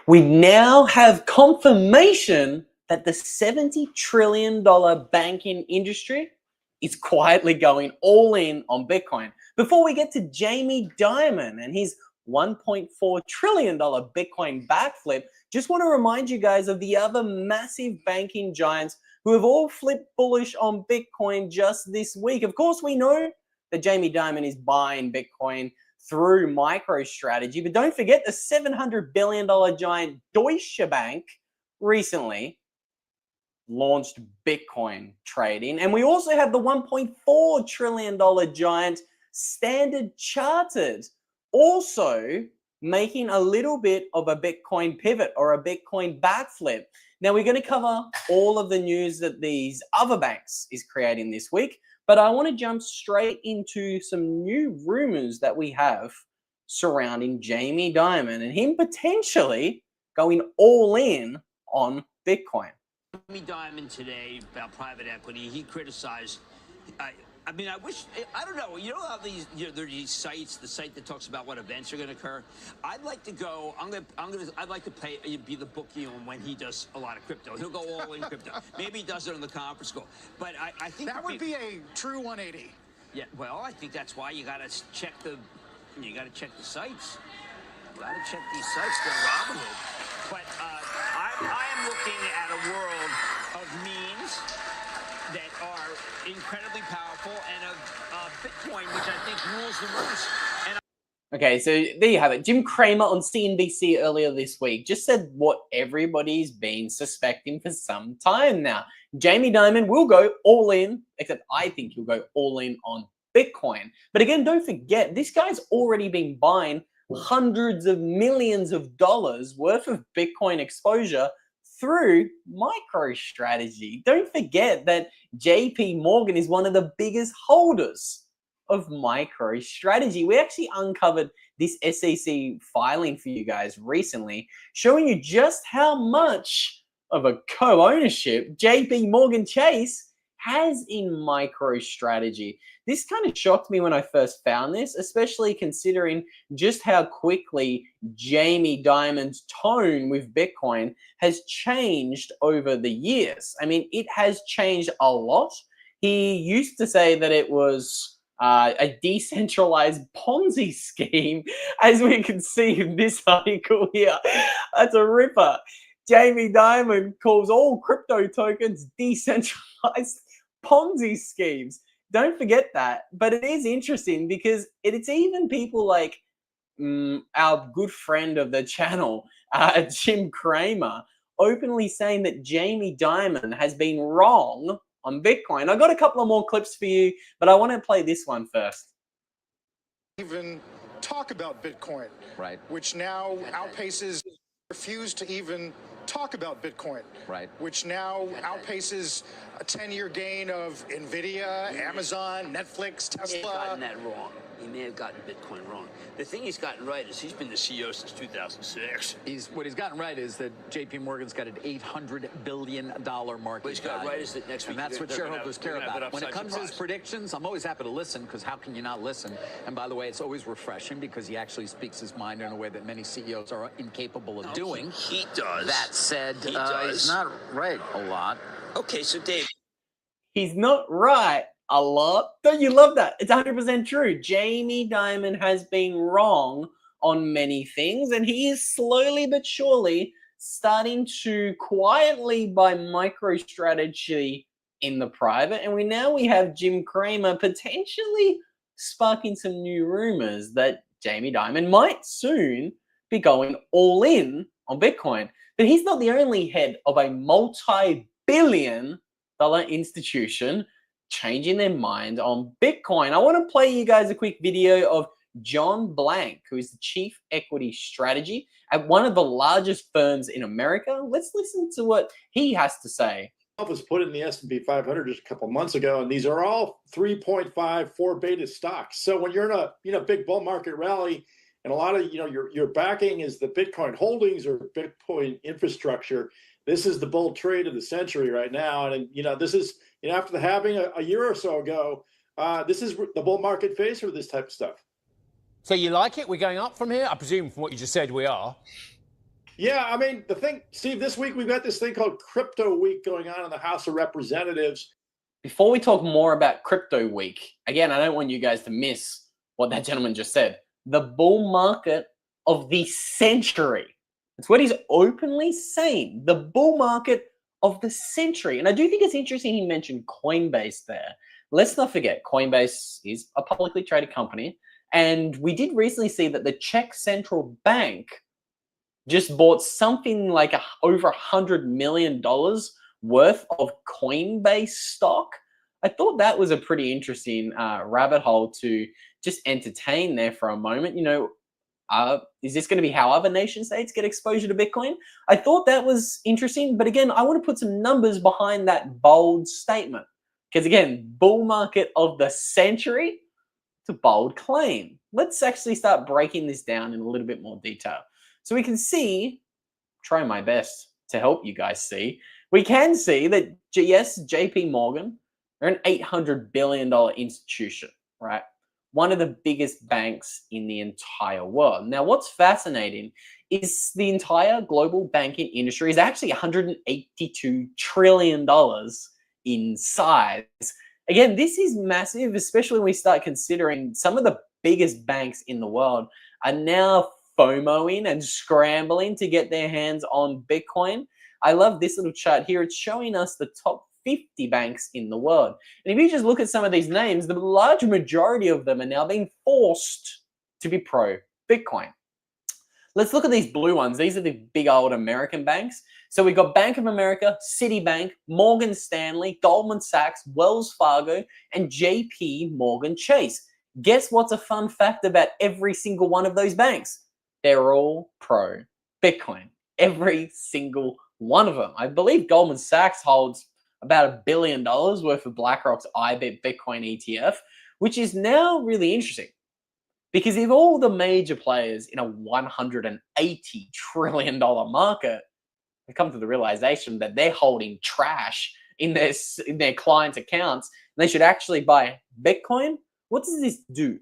We now have confirmation that the $70 trillion banking industry is quietly going all in on Bitcoin. Before we get to Jamie Dimon and his $1.4 trillion Bitcoin backflip, just want to remind you guys of the other massive banking giants who have all flipped bullish on Bitcoin just this week. Of course, we know that Jamie Dimon is buying Bitcoin through MicroStrategy, but don't forget the $700 billion giant Deutsche Bank recently launched Bitcoin trading. And we also have the $1.4 trillion giant Standard Chartered also making a little bit of a Bitcoin pivot or a Bitcoin backflip. Now, we're going to cover all of the news that these other banks is creating this week, but I want to jump straight into some new rumors that we have surrounding Jamie Dimon and him potentially going all in on Bitcoin. Jamie Dimon today about private equity, he criticized, I mean, I wish, I don't know, you know how these, there are these sites, the site that talks about what events are going to occur. I'd like to go, I'd like to be the bookie on when he does a lot of crypto. He'll go all in crypto. Maybe he does it on the conference call. But I think that would be a true 180. Yeah, well, I think that's why you got to check the sites. You got to check these sites, go Robinhood. But I am looking at a world of memes that are incredibly powerful and of Bitcoin, which I think rules the roost. Okay, so there you have it. Jim Cramer on CNBC earlier this week just said what everybody's been suspecting for some time now. Jamie Dimon will go all in, except I think he'll go all in on Bitcoin. But again, don't forget, this guy's already been buying hundreds of millions of dollars worth of Bitcoin exposure through MicroStrategy. Don't forget that JP Morgan is one of the biggest holders of MicroStrategy. We actually uncovered this SEC filing for you guys recently, showing you just how much of a co-ownership JP Morgan Chase has in MicroStrategy. This kind of shocked me when I first found this, especially considering just how quickly Jamie Dimon's tone with Bitcoin has changed over the years. I mean, it has changed a lot. He used to say that it was a decentralized Ponzi scheme, as we can see in this article here. That's a ripper. Jamie Dimon calls all crypto tokens decentralized Ponzi schemes. Don't forget that. But it is interesting because it's even people like our good friend of the channel, Jim Cramer, openly saying that Jamie Dimon has been wrong on Bitcoin. I got a couple of more clips for you, but I want to play this one first. Even talk about Bitcoin, right? Which now outpaces, refuse to even talk about Bitcoin, right? Which now outpaces a 10-year gain of Nvidia, Amazon, Netflix, Tesla. He may have gotten that wrong. He may have gotten Bitcoin wrong. The thing he's gotten right is he's been the CEO since 2006. What he's gotten right is that JP Morgan's got an $800 billion market What he's got right is that next week, and that's what shareholders care about. When it comes to his predictions, I'm always happy to listen, because how can you not listen? And by the way, it's always refreshing because he actually speaks his mind in a way that many CEOs are incapable of doing. He does. That said, he's not right a lot. Okay, so Dave. He's not right a lot. Don't you love that? It's 100% true. Jamie Dimon has been wrong on many things, and he is slowly but surely starting to quietly buy MicroStrategy in the private. And we have Jim Cramer potentially sparking some new rumors that Jamie Dimon might soon be going all in on Bitcoin. But he's not the only head of a multi-billion-dollar institution changing their mind on Bitcoin. I want to play you guys a quick video of John Blank, who is the chief equity strategy at one of the largest firms in America. Let's listen to what he has to say. Was put in the S&P 500 just a couple months ago, and these are all 3.54 beta stocks. So when you're in a big bull market rally, and a lot of your backing is the Bitcoin holdings or Bitcoin infrastructure, this is the bull trade of the century right now. And this is after the halving a year or so ago, this is the bull market phase for this type of stuff. So you like it? We're going up from here? I presume from what you just said we are. Yeah, I mean, the thing, Steve, this week we've got this thing called Crypto Week going on in the House of Representatives. Before we talk more about Crypto Week, again, I don't want you guys to miss what that gentleman just said. The bull market of the century. That's what he's openly saying. The bull market of the century. And I do think it's interesting he mentioned Coinbase there. Let's not forget, Coinbase is a publicly traded company. And we did recently see that the Czech Central Bank just bought something like over $100 million worth of Coinbase stock. I thought that was a pretty interesting rabbit hole to just entertain there for a moment. You know, is this going to be how other nation states get exposure to Bitcoin? I thought that was interesting. But again, I want to put some numbers behind that bold statement. Because again, bull market of the century, it's a bold claim. Let's actually start breaking this down in a little bit more detail. So we can see, try my best to help you guys see, we can see that, yes, JP Morgan, they're an $800 billion institution, right? One of the biggest banks in the entire world. Now, what's fascinating is the entire global banking industry is actually $182 trillion in size. Again, this is massive, especially when we start considering some of the biggest banks in the world are now FOMOing and scrambling to get their hands on Bitcoin. I love this little chart here. It's showing us the top 50 banks in the world. And if you just look at some of these names, the large majority of them are now being forced to be pro Bitcoin. Let's look at these blue ones. These are the big old American banks. So we've got Bank of America, Citibank, Morgan Stanley, Goldman Sachs, Wells Fargo, and JP Morgan Chase. Guess what's a fun fact about every single one of those banks? They're all pro Bitcoin. Every single one of them. I believe Goldman Sachs holds about $1 billion worth of BlackRock's IBIT Bitcoin ETF, which is now really interesting. Because if all the major players in a $180 trillion market have come to the realization that they're holding trash in their clients' accounts, and they should actually buy Bitcoin, what does this do?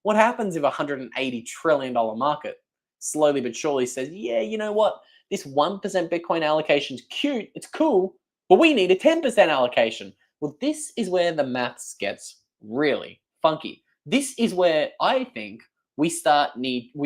What happens if a $180 trillion market slowly but surely says, yeah, you know what? This 1% Bitcoin allocation is cute, it's cool, but we need a 10% allocation. Well, this is where the maths gets really funky. This is where I think we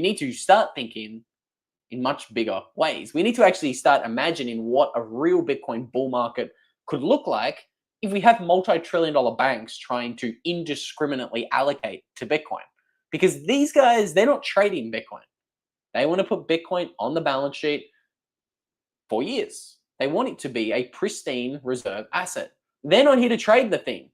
need to start thinking in much bigger ways. We need to actually start imagining what a real Bitcoin bull market could look like if we have multi-trillion-dollar banks trying to indiscriminately allocate to Bitcoin. Because these guys, they're not trading Bitcoin. They want to put Bitcoin on the balance sheet for years. They want it to be a pristine reserve asset. They're not here to trade the thing.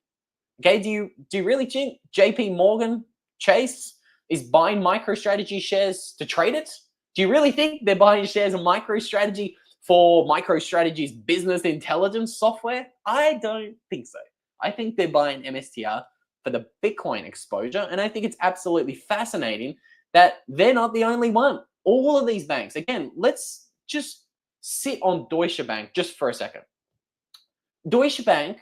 Okay, do you really think JP Morgan Chase is buying MicroStrategy shares to trade it? Do you really think they're buying shares of MicroStrategy for MicroStrategy's business intelligence software? I don't think so. I think they're buying MSTR for the Bitcoin exposure, and I think it's absolutely fascinating that they're not the only one. All of these banks, again, let's just sit on Deutsche Bank just for a second. Deutsche Bank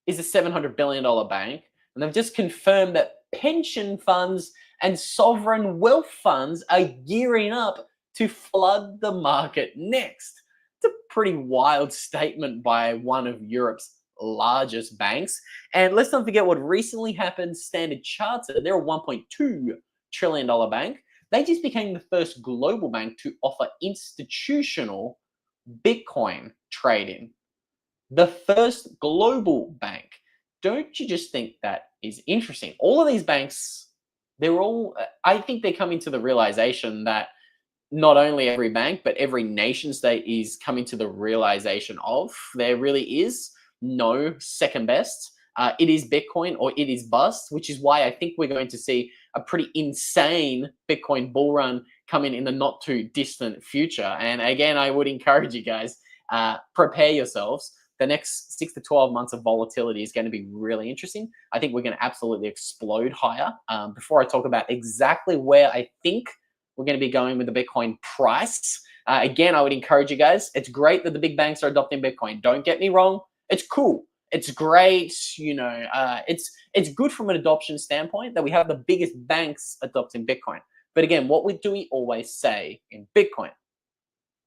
is a $700 billion bank, and they've just confirmed that pension funds and sovereign wealth funds are gearing up to flood the market next. It's a pretty wild statement by one of Europe's largest banks. And let's not forget what recently happened. Standard Chartered, they're a $1.2 trillion bank. They just became the first global bank to offer institutional Bitcoin trading. The first global bank. Don't you just think that is interesting? All of these banks, I think they're coming to the realization that not only every bank, but every nation state is coming to the realization of there really is no second best. It is Bitcoin or it is bust, which is why I think we're going to see a pretty insane Bitcoin bull run coming in the not too distant future. And again, I would encourage you guys, prepare yourselves. The next 6 to 12 months of volatility is going to be really interesting. I think we're going to absolutely explode higher. Before I talk about exactly where I think we're going to be going with the Bitcoin price, again, I would encourage you guys. It's great that the big banks are adopting Bitcoin. Don't get me wrong. It's cool. It's great. You know, it's good from an adoption standpoint that we have the biggest banks adopting Bitcoin. But again, what do we always say in Bitcoin?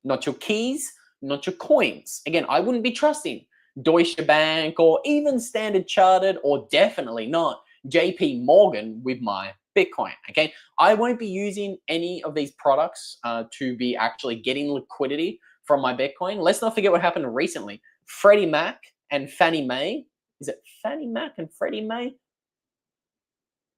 not your keys, not your coins. Again, I wouldn't be trusting Deutsche Bank or even Standard Chartered, or definitely not JP Morgan with my Bitcoin, okay? I won't be using any of these products to be actually getting liquidity from my Bitcoin. Let's not forget what happened recently. Freddie Mac and Fannie Mae. Is it Fannie Mac and Freddie Mae?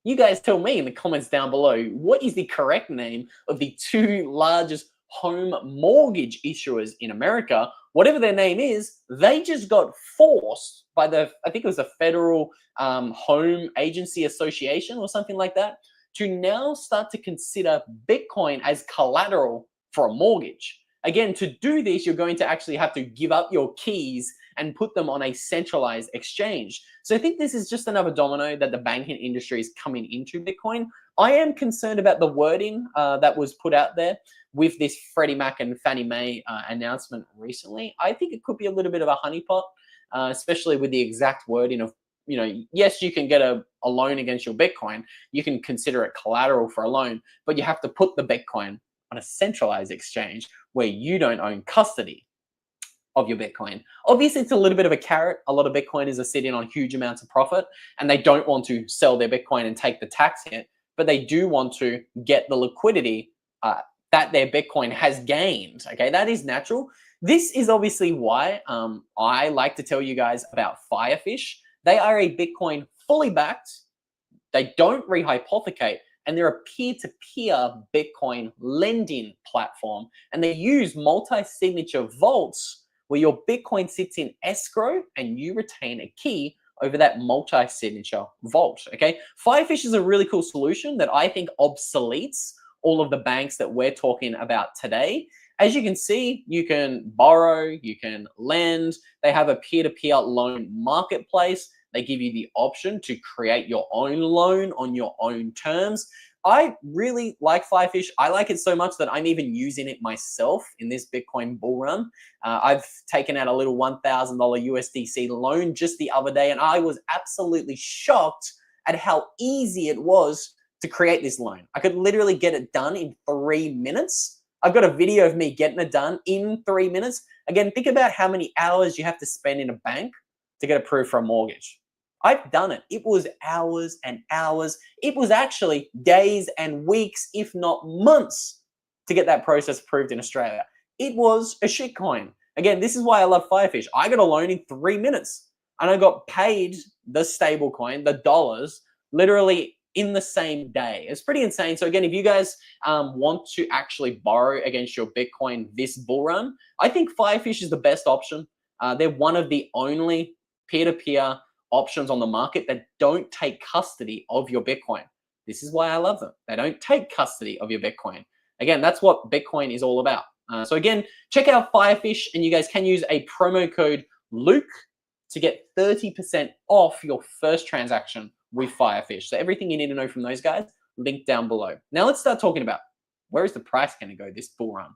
You guys tell me in the comments down below, what is the correct name of the two largest home mortgage issuers in America? Whatever their name is, they just got forced by the, I think it was the Federal Home Agency Association or something like that, to now start to consider Bitcoin as collateral for a mortgage. Again, to do this, you're going to actually have to give up your keys and put them on a centralized exchange. So I think this is just another domino that the banking industry is coming into Bitcoin. I am concerned about the wording that was put out there with this Freddie Mac and Fannie Mae announcement recently. I think it could be a little bit of a honeypot, especially with the exact wording of, you know, yes, you can get a loan against your Bitcoin. You can consider it collateral for a loan, but you have to put the Bitcoin on a centralized exchange where you don't own custody of your Bitcoin. Obviously, it's a little bit of a carrot. A lot of Bitcoiners are sitting on huge amounts of profit and they don't want to sell their Bitcoin and take the tax hit, but they do want to get the liquidity that their Bitcoin has gained. Okay, that is natural. This is obviously why I like to tell you guys about Firefish. They are a Bitcoin fully backed. They don't rehypothecate, and they're a peer-to-peer Bitcoin lending platform. And they use multi-signature vaults where your Bitcoin sits in escrow and you retain a key over that multi-signature vault, okay? Firefish is a really cool solution that I think obsoletes all of the banks that we're talking about today. As you can see, you can borrow, you can lend. They have a peer-to-peer loan marketplace. They give you the option to create your own loan on your own terms. I really like Firefish. I like it so much that I'm even using it myself in this Bitcoin bull run. I've taken out a little $1,000 USDC loan just the other day, and I was absolutely shocked at how easy it was to create this loan. I could literally get it done in 3 minutes. I've got a video of me getting it done in 3 minutes. Again, think about how many hours you have to spend in a bank to get approved for a mortgage. I've done it. It was hours and hours. It was actually days and weeks, if not months, to get that process approved in Australia. It was a shitcoin. Again, this is why I love Firefish. I got a loan in 3 minutes and I got paid the stable coin, the dollars, literally in the same day. It's pretty insane. So again, if you guys want to actually borrow against your Bitcoin this bull run, I think Firefish is the best option. They're one of the only peer-to-peer options on the market that don't take custody of your Bitcoin. This is why I love them. They don't take custody of your Bitcoin. Again, that's what Bitcoin is all about. So again, check out Firefish, and you guys can use a promo code Luke to get 30% off your first transaction with Firefish. So everything you need to know from those guys, link down below. Now let's start talking about, where is the price going to go this bull run?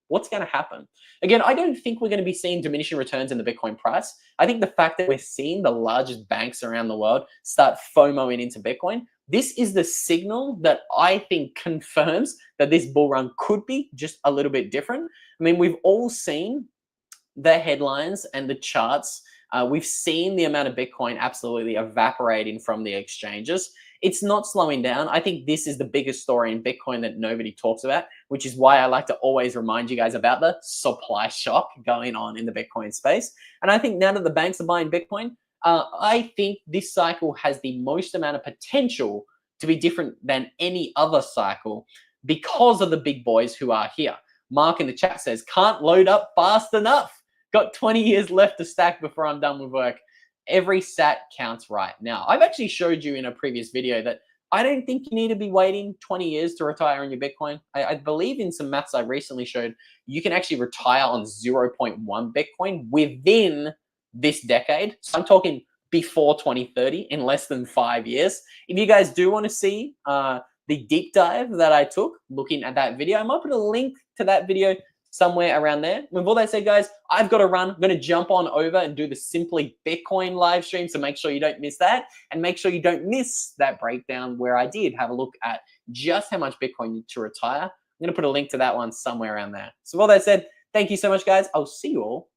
What's going to happen? Again, I don't think we're going to be seeing diminishing returns in the Bitcoin price. I think the fact that we're seeing the largest banks around the world start FOMOing into Bitcoin, this is the signal that I think confirms that this bull run could be just a little bit different. I mean, we've all seen the headlines and the charts. We've seen the amount of Bitcoin absolutely evaporating from the exchanges. It's not slowing down. I think this is the biggest story in Bitcoin that nobody talks about, which is why I like to always remind you guys about the supply shock going on in the Bitcoin space. And I think now that the banks are buying Bitcoin, I think this cycle has the most amount of potential to be different than any other cycle because of the big boys who are here. Mark in the chat says, can't load up fast enough. Got 20 years left to stack before I'm done with work. Every sat counts right now. I've actually showed you in a previous video that I don't think you need to be waiting 20 years to retire on your Bitcoin. I believe in some maths I recently showed, you can actually retire on 0.1 Bitcoin within this decade. So I'm talking before 2030, in less than 5 years. If you guys do want to see the deep dive that I took looking at that video, I might put a link to that video somewhere around there. With all that said, guys, I've got to run. I'm going to jump on over and do the Simply Bitcoin live stream, so make sure you don't miss that, and make sure you don't miss that breakdown where I did have a look at just how much Bitcoin to retire going to put a link to that one somewhere around there. So with all that said, thank you so much, guys. I'll see you all